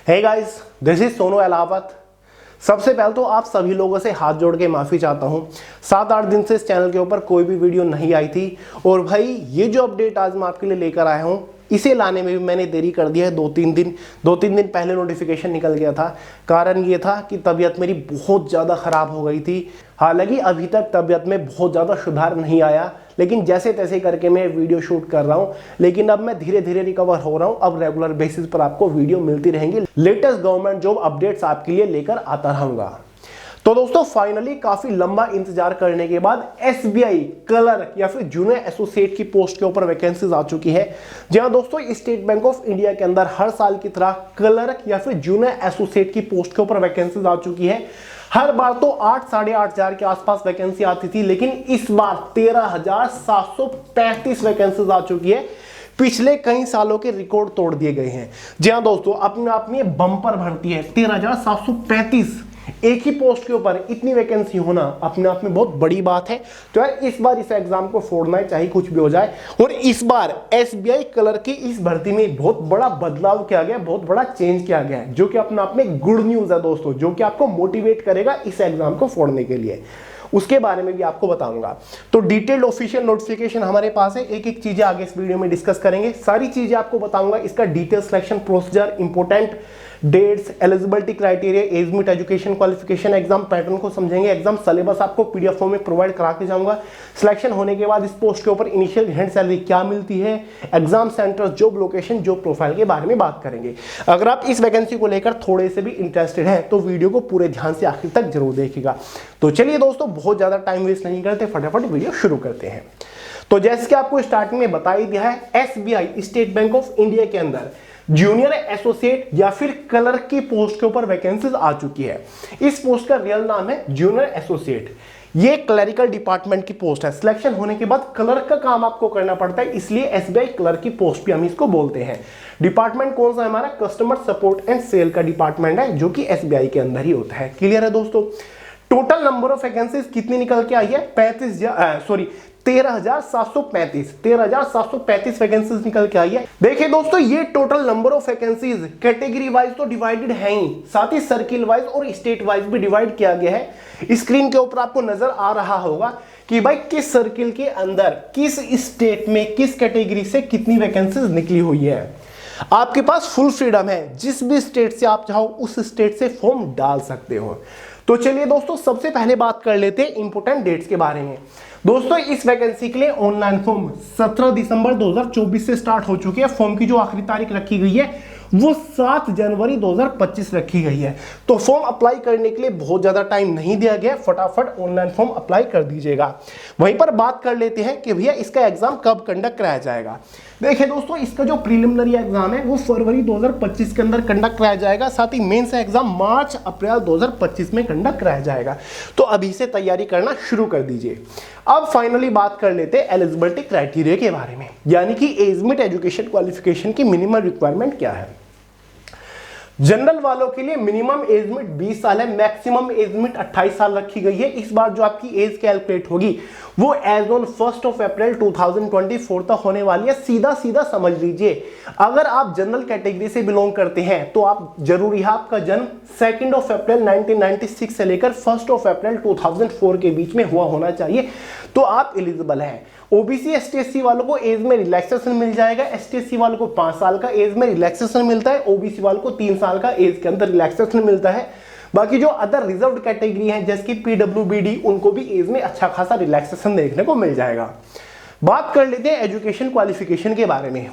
Hey guys, this is Sonu Alawat. सबसे पहले तो आप सभी लोगों से हाथ जोड़ के माफ़ी चाहता हूँ। 7-8 दिन से इस चैनल के ऊपर कोई भी वीडियो नहीं आई थी और भाई ये जो अपडेट आज मैं आपके लिए लेकर आया हूँ इसे लाने में भी मैंने देरी कर दिया है। 2-3 दिन पहले नोटिफिकेशन निकल गया था। कारण ये था कि तबीयत मेरी बहुत ज़्यादा ख़राब हो गई थी। हालांकि अभी तक तबीयत में बहुत ज़्यादा सुधार नहीं आया, लेकिन जैसे तैसे करके मैं वीडियो शूट कर रहा हूँ। लेकिन अब मैं धीरे धीरे रिकवर हो रहा हूँ। अब रेगुलर बेसिस पर आपको वीडियो मिलती रहेंगी। लेटेस्ट गवर्नमेंट जॉब अपडेट्स आपके लिए लेकर आता रहूँगा। तो दोस्तों फाइनली काफी लंबा इंतजार करने के बाद एसबीआई क्लर्क या फिर जूनियर एसोसिएट की पोस्ट के ऊपर वैकेंसीज आ चुकी है। जी हाँ दोस्तों, स्टेट बैंक ऑफ इंडिया के अंदर हर साल की तरह क्लर्क या फिर जूनियर एसोसिएट की पोस्ट के ऊपर वैकेंसीज आ चुकी है। हर बार तो 8-8,500 के आसपास वैकेंसी आती थी, लेकिन इस बार 13,735 वैकेंसीज आ चुकी है। पिछले कई सालों के रिकॉर्ड तोड़ दिए गए हैं। जी हाँ दोस्तों, अपने आप में बम्पर भर्ती है। 13,735 एक ही पोस्ट के ऊपर इतनी वैकेंसी होना अपने आप में बहुत बड़ी बात है। तो यार इस बार इस एग्जाम को फोड़ना है, चाहे कुछ भी हो जाए। और इस बार एसबीआई क्लर्क की इस भर्ती में बहुत बड़ा बदलाव किया गया, बहुत बड़ा चेंज किया गया है, जो कि अपने आप में गुड न्यूज है दोस्तों, जो कि आपको मोटिवेट करेगा इस एग्जाम को फोड़ने के लिए। उसके बारे में भी आपको बताऊंगा। तो डिटेल्ड ऑफिशियल नोटिफिकेशन हमारे पास है। एक एक चीजें आगे इस वीडियो में डिस्कस करेंगे। सारी चीजें आपको बताऊंगा। इसका detail selection procedure, important dates, eligibility criteria, age limit, education qualification, exam pattern को समझेंगे। एग्जाम सिलेबस आपको पीडीएफ फॉर्म में प्रोवाइड करा के जाऊंगा। सिलेक्शन होने के बाद इस पोस्ट के ऊपर इनिशियल हैंड सैलरी क्या मिलती है, exam centre, job location, job profile के बारे में बात करेंगे। अगर आप इस वैकेंसी को लेकर थोड़े से भी इंटरेस्टेड हैं तो वीडियो को पूरे ध्यान से आखिर तक जरूर देखिएगा। तो चलिए दोस्तों, बहुत ज्यादा टाइम वेस्ट नहीं करते, फटाफट वीडियो शुरू करते हैं। तो जैसे कि आपको स्टार्टिंग में बता ही दिया है, SBI state bank of India के अंदर जूनियर एसोसिएट या फिर क्लर्क की पोस्ट के ऊपर वैकेंसीज आ चुकी है। इस पोस्ट का रियल नाम है जूनियर एसोसिएट। ये क्लरिकल डिपार्टमेंट की पोस्ट है। सिलेक्शन होने के बाद क्लर्क का काम आपको करना पड़ता है, इसलिए एसबीआई क्लर्क की पोस्ट भी हम इसको बोलते हैं। डिपार्टमेंट कौन सा है हमारा? कस्टमर सपोर्ट एंड सेल का डिपार्टमेंट है, जो कि एसबीआई के अंदर ही होता है। क्लियर है दोस्तों? टोटल नंबर ऑफ वैकेंसीज कितनी निकल के आई है? 13,735 वैकेंसीज निकल के आई है। देखिए दोस्तों, ये total number of vacancies category wise तो डिवाइडेड है ही, साथ ही सर्किल वाइज और स्टेट वाइज भी डिवाइड किया गया है। स्क्रीन के ऊपर आपको नजर आ रहा होगा कि भाई किस सर्किल के अंदर, किस स्टेट में, किस कैटेगरी से कितनी वैकेंसीज निकली हुई है। आपके पास फुल फ्रीडम है, जिस भी स्टेट से आप चाहो उस स्टेट से फॉर्म डाल सकते हो। तो चलिए दोस्तों, सबसे पहले बात कर लेते हैं इंपोर्टेंट डेट्स के बारे में। दोस्तों इस वैकेंसी के लिए ऑनलाइन फॉर्म 17 दिसंबर 2024 से स्टार्ट हो चुकी है। फॉर्म की जो आखिरी तारीख रखी गई है वो 7 जनवरी 2025 रखी गई है। तो फॉर्म अप्लाई करने के लिए बहुत ज्यादा टाइम नहीं दिया गया, फटाफट ऑनलाइन फॉर्म अप्लाई कर दीजिएगा। वहीं पर बात कर लेते हैं कि भैया इसका एग्जाम कब कंडक्ट कराया जाएगा। देखिए दोस्तों, इसका जो प्रीलिमिनरी एग्जाम है वो फरवरी 2025 के अंदर कंडक्ट कराया जाएगा। साथ ही मेंस एग्जाम मार्च अप्रैल 2025 में कंडक्ट कराया जाएगा। तो अभी से तैयारी करना शुरू कर दीजिए। अब फाइनली बात कर लेते हैं एलिजिबिलिटी क्राइटेरिया के बारे में, यानी कि एज मिट, एजुकेशन क्वालिफिकेशन की मिनिमम रिक्वायरमेंट क्या है। जनरल वालों के लिए मिनिमम एज मिट 20 साल है, मैक्सिमम एज मिट 28 साल रखी गई है। इस बार जो आपकी एज कैलकुलेट होगी वो एज ऑन 1 अप्रैल 2024 तक होने वाली है। सीधा सीधा समझ लीजिए, अगर आप जनरल कैटेगरी से बिलोंग करते हैं तो आप जरूरी है आपका जन्म 2 अप्रैल 1996 से लेकर 1 अप्रैल 2004 के बीच में हुआ होना चाहिए, तो आप एलिजिबल हैं। ओबीसी एसटी वालों को एज में रिलैक्सेशन मिल जाएगा। एसटी वालों को 5 साल का एज में रिलैक्सेशन मिलता है। ओबीसी वालों को 3 साल का एज के अंदर रिलैक्सेशन मिलता है। बाकी जो अदर रिजर्व्ड कैटेगरी है जैसे कि पीडब्ल्यूबीडी, उनको भी एज में अच्छा खासा रिलैक्सेशन देखने को मिल जाएगा। बात कर लेते हैं एजुकेशन क्वालिफिकेशन के बारे में,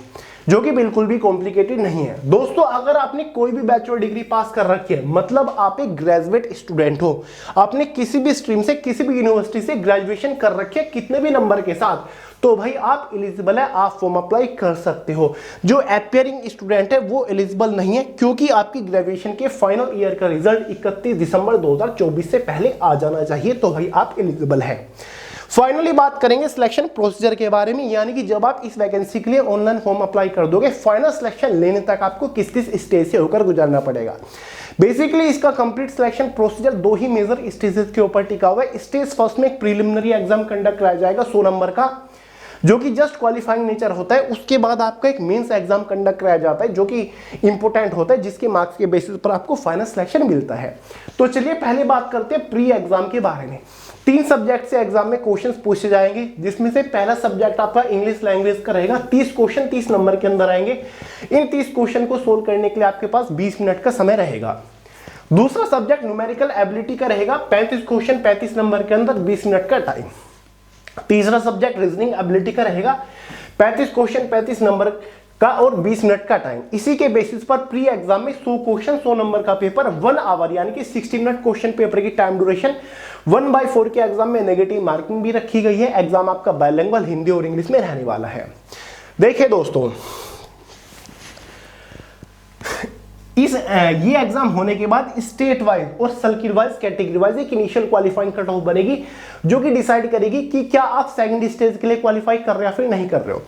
जो कि बिल्कुल भी कॉम्प्लिकेटेड नहीं है। दोस्तों अगर आपने कोई भी बैचलर डिग्री पास कर रखी है, मतलब आप एक ग्रेजुएट स्टूडेंट हो, आपने किसी भी स्ट्रीम से, किसी भी यूनिवर्सिटी से ग्रेजुएशन कर रखी है कितने भी नंबर के साथ, तो भाई आप एलिजिबल है, आप फॉर्म अप्लाई कर सकते हो। जो अपियरिंग स्टूडेंट है वो एलिजिबल नहीं है, क्योंकि आपकी ग्रेजुएशन के फाइनल ईयर का रिजल्ट 31 दिसंबर 2024 से पहले आ जाना चाहिए, तो भाई आप एलिजिबल है। फाइनली बात करेंगे सिलेक्शन प्रोसीजर के बारे में, यानी कि जब आप इस वैकेंसी के लिए ऑनलाइन फॉर्म अप्लाई कर दोगे, फाइनल सिलेक्शन लेने तक आपको किस किस स्टेज से होकर गुजरना पड़ेगा। बेसिकली इसका कंप्लीट सिलेक्शन प्रोसीजर 2 ही मेजर स्टेजेस के ऊपर टिका हुआ है। स्टेज फर्स्ट में एक प्रीलिमिनरी एग्जाम कंडक्ट कराया जाएगा 100 नंबर का, जो कि जस्ट क्वालिफाइंग नेचर होता है। उसके बाद आपका एक मेंस एग्जाम कंडक्ट कराया जाता है जो कि इंपॉर्टेंट होता है, जिसके मार्क्स के बेसिस पर आपको फाइनल सिलेक्शन मिलता है। तो चलिए पहले बात करते हैं प्री एग्जाम के बारे में। 3 सब्जेक्ट से एग्जाम में क्वेश्चंस पूछे जाएंगे, जिसमें से पहला सब्जेक्ट आपका इंग्लिश लैंग्वेज का रहेगा। 30 क्वेश्चन 30 नंबर के अंदर आएंगे। इन 30 क्वेश्चन को सोल्व करने के लिए आपके पास 20 मिनट का समय रहेगा। दूसरा सब्जेक्ट न्यूमेरिकल एबिलिटी का रहेगा। 35 क्वेश्चन 35 नंबर के अंदर 20 मिनट का टाइम। तीसरा सब्जेक्ट रीजनिंग एबिलिटी का रहेगा। 35 क्वेश्चन 35 नंबर का और 20 मिनट का टाइम। इसी के बेसिस पर प्री एग्जाम में 100 क्वेश्चन 100 नंबर का पेपर 1 आवर यानी कि 60 मिनट क्वेश्चन पेपर की टाइम ड्यूरेशन। 1/4 के एग्जाम में नेगेटिव मार्किंग भी रखी गई है। एग्जाम आपका बायलिंगुअल हिंदी और इंग्लिश में रहने वाला है। देखिए दोस्तों, ये एग्जाम होने के बाद स्टेट वाइज और सर्किल वाइज कैटेगरी वाइज एक इनिशियल क्वालिफाइंग कट ऑफ बनेगी, जो कि डिसाइड करेगी कि क्या आप सेकंड स्टेज के लिए क्वालिफाई कर रहे हो या फिर नहीं कर रहे हो।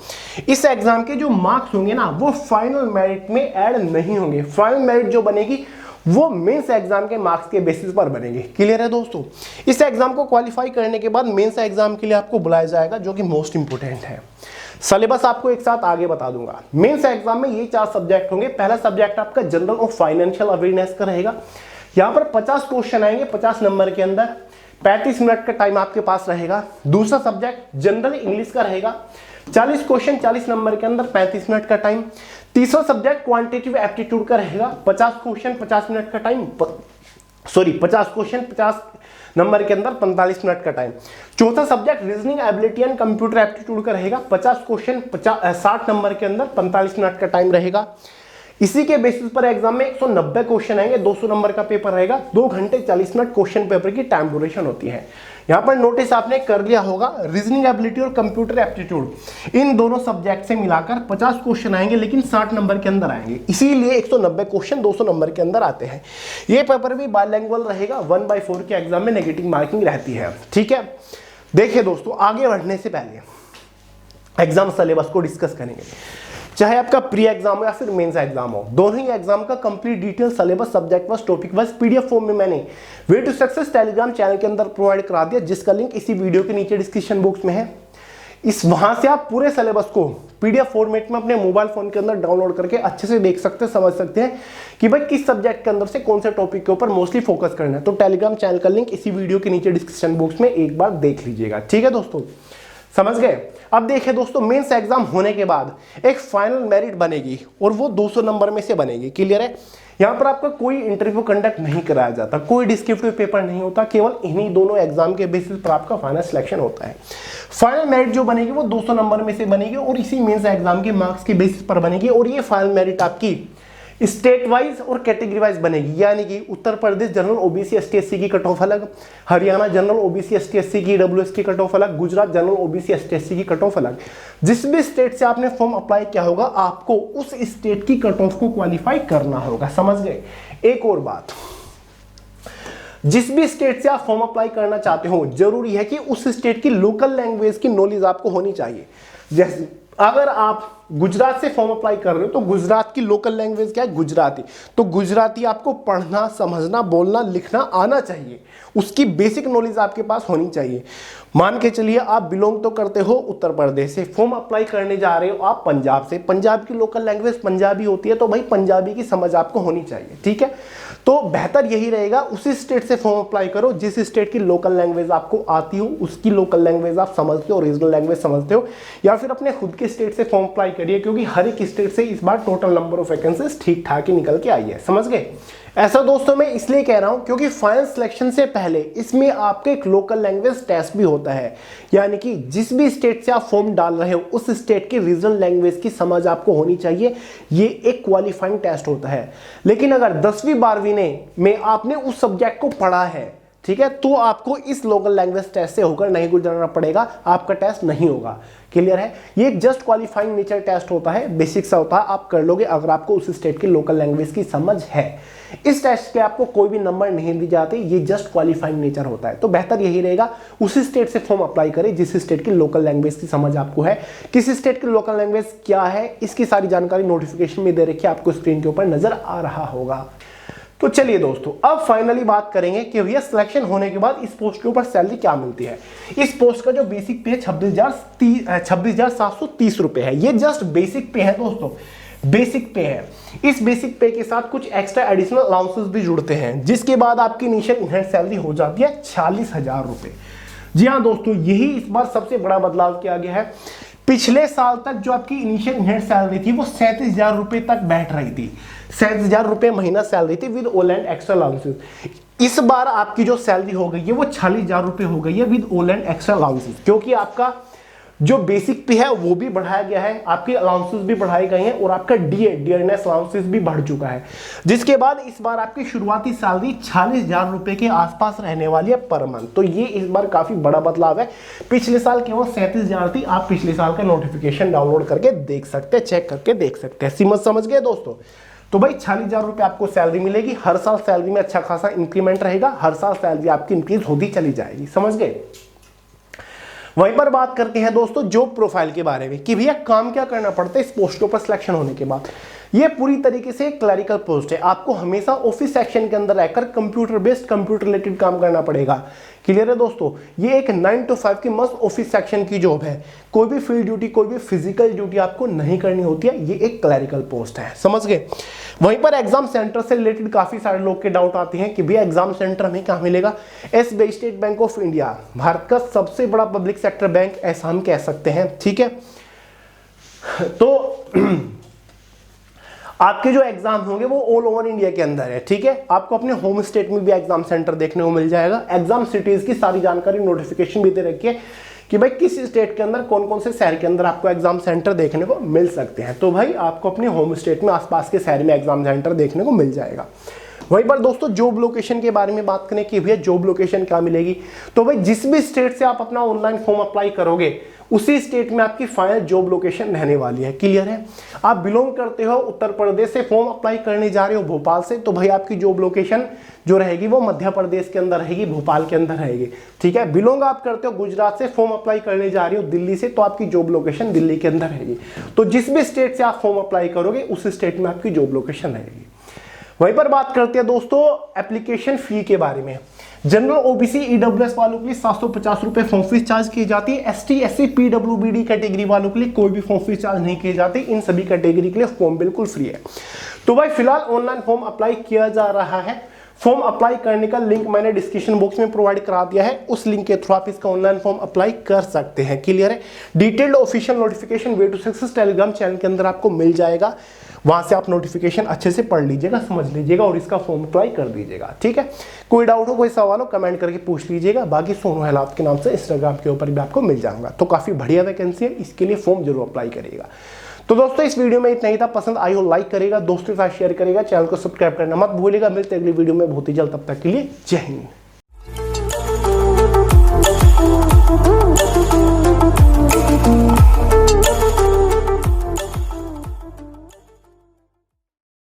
इस एग्जाम के जो मार्क्स होंगे ना, वो फाइनल मेरिट में ऐड नहीं होंगे। फाइनल मेरिट जो बनेगी वो मेंस एग्जाम के मार्क्स के बेसिस पर बनेंगे। क्लियर है दोस्तों? इस एग्जाम को क्वालिफाई करने के बाद मेंस एग्जाम के लिए आपको बुलाया जाएगा, जो कि मोस्ट इंपोर्टेंट है। सिलेबस आपको एक साथ आगे बता दूंगा। मेंस एग्जाम में ये 4 सब्जेक्ट होंगे। पहला सब्जेक्ट आपका जनरल और फाइनेंशियल अवेयरनेस का रहेगा। यहां पर 50 क्वेश्चन आएंगे 50 नंबर के अंदर। 35 मिनट का टाइम आपके पास रहेगा। दूसरा सब्जेक्ट जनरल इंग्लिश का रहेगा। 40 क्वेश्चन 40 नंबर के अंदर 35 मिनट का टाइम। तीसरा सब्जेक्ट क्वांटिटेटिव एप्टीट्यूड का रहेगा। 50 क्वेश्चन 50 मिनट का टाइम, 50 क्वेश्चन 50 नंबर के अंदर 45 मिनट का टाइम। चौथा subject reasoning ability and computer aptitude का रहेगा। 50 क्वेश्चन 60 नंबर के अंदर 45 मिनट का टाइम रहेगा। इसी के बेसिस पर एग्जाम में 190 क्वेश्चन आएंगे। 200 नंबर का पेपर रहेगा। 2 घंटे 40 मिनट क्वेश्चन पेपर की टाइम ड्यूरेशन होती है। यहां पर नोटिस आपने कर लिया होगा, रीजनिंग एबिलिटी और कंप्यूटर एप्टीट्यूड इन दोनों सब्जेक्ट से मिलाकर 50 क्वेश्चन आएंगे, लेकिन 60 नंबर के अंदर आएंगे। इसीलिए 190 क्वेश्चन 200 नंबर के अंदर आते हैं। ये पेपर भी बायलिंगुअल रहेगा। 1/4 के एग्जाम में नेगेटिव मार्किंग रहती है। ठीक है, देखिए दोस्तों, आगे बढ़ने से पहले एग्जाम सिलेबस को डिस्कस करेंगे। चाहे आपका प्री एग्जाम हो या फिर मेंस एग्जाम हो, दोनों ही एग्जाम का complete detail syllabus subject wise topic wise PDF form में मैंने way to success Telegram channel के अंदर प्रोवाइड करा दिया, जिसका लिंक इसी वीडियो के नीचे डिस्क्रिप्शन बॉक्स में है। वहां से आप पूरे सिलेबस को पीडीएफ फॉर्मेट में अपने मोबाइल फोन के अंदर डाउनलोड करके अच्छे से देख सकते हैं, समझ सकते हैं कि भाई किस सब्जेक्ट के अंदर से कौन से टॉपिक के ऊपर मोस्टली फोकस करना है। तो टेलीग्राम चैनल का लिंक इसी वीडियो के नीचे डिस्क्रिप्शन बॉक्स में एक बार देख लीजिएगा। ठीक है दोस्तों, समझ गए? अब देखिए दोस्तों, मेंस एग्जाम होने के बाद एक फाइनल मेरिट बनेगी और वो 200 नंबर में से बनेगी। क्लियर है? यहां पर आपका कोई इंटरव्यू कंडक्ट नहीं कराया जाता, कोई डिस्क्रिप्टिव पेपर नहीं होता, केवल इन्हीं दोनों एग्जाम के बेसिस पर आपका फाइनल सिलेक्शन होता है। फाइनल मेरिट जो बनेगी वो 200 नंबर में से बनेगी और इसी मेंस एग्जाम के मार्क्स के बेसिस पर बनेगी। और ये फाइनल मेरिट आपकी स्टेट वाइज और कैटेगरी वाइज बनेगी, यानी कि Uttar Pradesh general OBC ST SC की कट ऑफ अलग, Haryana general OBC ST SC की ईडब्ल्यूएस की कट ऑफ अलग, Gujarat general OBC ST SC की कट ऑफ अलग। जिस भी स्टेट से आपने फॉर्म अप्लाई किया होगा, आपको उस स्टेट की कट ऑफ को क्वालिफाई करना होगा। समझ गए? एक और बात, जिस भी स्टेट से आप फॉर्म अप्लाई करना चाहते हो, जरूरी है कि उस स्टेट की लोकल लैंग्वेज की नॉलेज आपको होनी चाहिए। जैसे अगर आप गुजरात से फॉर्म अप्लाई कर रहे हो तो गुजरात की लोकल लैंग्वेज क्या है? गुजराती। तो गुजराती आपको पढ़ना, समझना, बोलना, लिखना आना चाहिए। उसकी बेसिक नॉलेज आपके पास होनी चाहिए। मान के चलिए आप बिलोंग तो करते हो उत्तर प्रदेश से, फॉर्म अप्लाई करने जा रहे हो आप पंजाब से, पंजाब की लोकल लैंग्वेज पंजाबी होती है, तो भाई पंजाबी की समझ आपको होनी चाहिए। ठीक है, तो बेहतर यही रहेगा उसी स्टेट से फॉर्म अप्लाई करो जिस स्टेट की लोकल लैंग्वेज आपको आती हो, उसकी लोकल लैंग्वेज आप समझते हो, रीजनल लैंग्वेज समझते हो, या फिर अपने खुद के स्टेट से फॉर्म अप्लाई करिए, क्योंकि हर एक स्टेट से इस बार टोटल नंबर ऑफ वैकेंसीज ठीक ठाक ही निकल के आई है। समझ गए? ऐसा दोस्तों मैं इसलिए कह रहा हूं क्योंकि फाइनल सिलेक्शन से पहले इसमें आपके एक लोकल लैंग्वेज टेस्ट भी होता है, यानी कि जिस भी स्टेट से आप फॉर्म डाल रहे हो उस स्टेट की रीजनल लैंग्वेज की समझ आपको होनी चाहिए। ये एक क्वालिफाइंग टेस्ट होता है। लेकिन अगर 10वीं 12वीं में आपने उस सब्जेक्ट को पढ़ा है, ठीक है, तो आपको इस लोकल लैंग्वेज टेस्ट से होकर नहीं गुजरना पड़ेगा, आपका टेस्ट नहीं होगा। क्लियर है? ये जस्ट क्वालिफाइंग नेचर टेस्ट होता है, बेसिक सा होता है, आप कर लोगे अगर आपको उस स्टेट की लोकल लैंग्वेज की समझ है। इस टेस्ट के आपको कोई भी नंबर नहीं दी जाती, ये जस्ट क्वालिफाइंग नेचर होता है। तो बेहतर यही रहेगा उस स्टेट से फॉर्म अप्लाई करें जिस स्टेट की लोकल लैंग्वेज की समझ आपको है। किस स्टेट की लोकल लैंग्वेज क्या है, इसकी सारी जानकारी नोटिफिकेशन में दे रखी है, आपको स्क्रीन के ऊपर नजर आ रहा होगा। तो चलिए दोस्तों, अब फाइनली बात करेंगे कि भैया सिलेक्शन होने के बाद इस पोस्ट के ऊपर सैलरी क्या मिलती है। इस पोस्ट का जो बेसिक पे है 26,730 रुपए है। ये जस्ट बेसिक पे है दोस्तों, बेसिक पे है। इस बेसिक पे के साथ कुछ एक्स्ट्रा एडिशनल अलाउंसेस भी जुड़ते हैं, जिसके बाद आपकी इनिशियल इनहैंड सैलरी हो जाती है 46,000 रुपए। जी हाँ दोस्तों, यही इस बार सबसे बड़ा बदलाव किया गया है। पिछले साल तक जो आपकी इनिशियल इनहैंड सैलरी थी वो 37,000 रुपए तक बैठ रही थी, 37,000 रुपए महीना सैलरी थी with all and extra allowances. इस बार आपकी जो सैलरी हो गई है वो 46,000 रुपए हो गई है with all and extra allowances, क्योंकि आपका जो बेसिक पे है वो भी बढ़ाया गया है, आपके अलाउंसेस भी बढ़ाए गए हैं और आपका डियरनेस अलाउंसेस भी बढ़ चुका है, जिसके बाद इस बार आपकी शुरुआती सैलरी 46,000 रुपए के आसपास रहने वाली है पर मंथ। तो ये इस बार काफी बड़ा बदलाव है। पिछले साल केवल 37,000 थी। आप पिछले साल का नोटिफिकेशन डाउनलोड करके देख सकते हैं, चेक करके देख सकते हैं। समझ गए दोस्तों? तो भाई 46,000 रुपए आपको सैलरी मिलेगी। हर साल सैलरी में अच्छा खासा इंक्रीमेंट रहेगा, हर साल सैलरी आपकी इंक्रीज होती चली जाएगी। समझ गए? वहीं पर बात करते हैं दोस्तों जॉब प्रोफाइल के बारे में कि भैया काम क्या करना पड़ता है इस पोस्टों पर सिलेक्शन होने के बाद। ये पूरी तरीके से क्लरिकल पोस्ट है। आपको हमेशा ऑफिस सेक्शन के अंदर रहकर कंप्यूटर बेस्ड, कंप्यूटर रिलेटेड काम करना पड़ेगा। क्लियर है दोस्तों? ये एक 9 to 5 की मस्त ऑफिस सेक्शन की जॉब है। कोई भी फील्ड ड्यूटी, कोई भी फिजिकल ड्यूटी आपको नहीं करनी होती है। ये एक क्लरिकल पोस्ट है। समझ गए? वहीं पर एग्जाम सेंटर से रिलेटेड काफी सारे लोग के डाउट आते हैं कि भैया एग्जाम सेंटर हमें कहाँ मिलेगा। SBI state bank of India, Bharat का सबसे बड़ा पब्लिक सेक्टर बैंक, ऐसा हम कह सकते हैं। ठीक है, तो आपके जो एग्जाम होंगे वो ऑल ओवर इंडिया के अंदर है। ठीक है, आपको अपने होम स्टेट में भी एग्जाम सेंटर देखने को मिल जाएगा। एग्जाम सिटीज की सारी जानकारी नोटिफिकेशन भी दे रखी है कि भाई किस स्टेट के अंदर कौन कौन से शहर के अंदर आपको एग्जाम सेंटर देखने को मिल सकते हैं। तो भाई आपको अपने होम स्टेट में आसपास के शहर में एग्जाम सेंटर देखने को मिल जाएगा। वहीं पर दोस्तों जॉब लोकेशन के बारे में बात करें कि भैया जॉब लोकेशन क्या मिलेगी, तो भाई जिस भी स्टेट से आप अपना ऑनलाइन फॉर्म अप्लाई करोगे उसी स्टेट में आपकी फाइनल जॉब लोकेशन रहने वाली है। क्लियर है? आप बिलोंग करते हो उत्तर प्रदेश से, फॉर्म अप्लाई करने जा रहे हो भोपाल से, तो भाई आपकी जॉब लोकेशन जो रहेगी वो मध्य प्रदेश के अंदर रहेगी, भोपाल के अंदर रहेगी। ठीक है, बिलोंग आप करते हो गुजरात से, फॉर्म अप्लाई करने जा रहे हो दिल्ली से, तो आपकी जॉब लोकेशन दिल्ली के अंदर रहेगी। तो जिस भी स्टेट से आप फॉर्म अप्लाई करोगे उस स्टेट में आपकी जॉब लोकेशन रहेगी। वहीं पर बात करते हैं दोस्तों एप्लीकेशन फी के बारे में। जनरल ओबीसी ईडब्ल्यूएस वालों के लिए 750 रुपए फॉर्म फीस चार्ज की जाती है। एसटी एससी पीडब्ल्यूबीडी कैटेगरी वालों के लिए कोई भी फॉर्म फीस चार्ज नहीं की जाती। इन सभी कैटेगरी के लिए फॉर्म बिल्कुल फ्री है। तो भाई फिलहाल ऑनलाइन फॉर्म अप्लाई किया जा रहा है। फॉर्म अप्लाई करने का लिंक मैंने डिस्क्रिप्शन बॉक्स में प्रोवाइड करा दिया है, उस लिंक के थ्रू आप इसका ऑनलाइन फॉर्म अप्लाई कर सकते हैं। क्लियर है? Detailed official notification way to success Telegram channel के अंदर आपको मिल जाएगा। वहां से आप नोटिफिकेशन अच्छे से पढ़ लीजिएगा, समझ लीजिएगा और इसका फॉर्म अप्लाई कर दीजिएगा। ठीक है, कोई डाउट हो, कोई सवाल हो, कमेंट करके पूछ लीजिएगा। बाकी सोनू हेलावत के नाम से इंस्टाग्राम के ऊपर भी आपको मिल जाऊंगा। तो काफी बढ़िया वैकेंसी है, इसके लिए फॉर्म जरूर अप्लाई करिएगा। तो दोस्तों इस वीडियो में इतना ही था। पसंद आई हो लाइक करेगा, दोस्तों के साथ शेयर करेगा, चैनल को सब्सक्राइब करना मत भूलिएगा। मिलते हैं अगली वीडियो में बहुत ही जल्द, तब तक के लिए जय हिंद।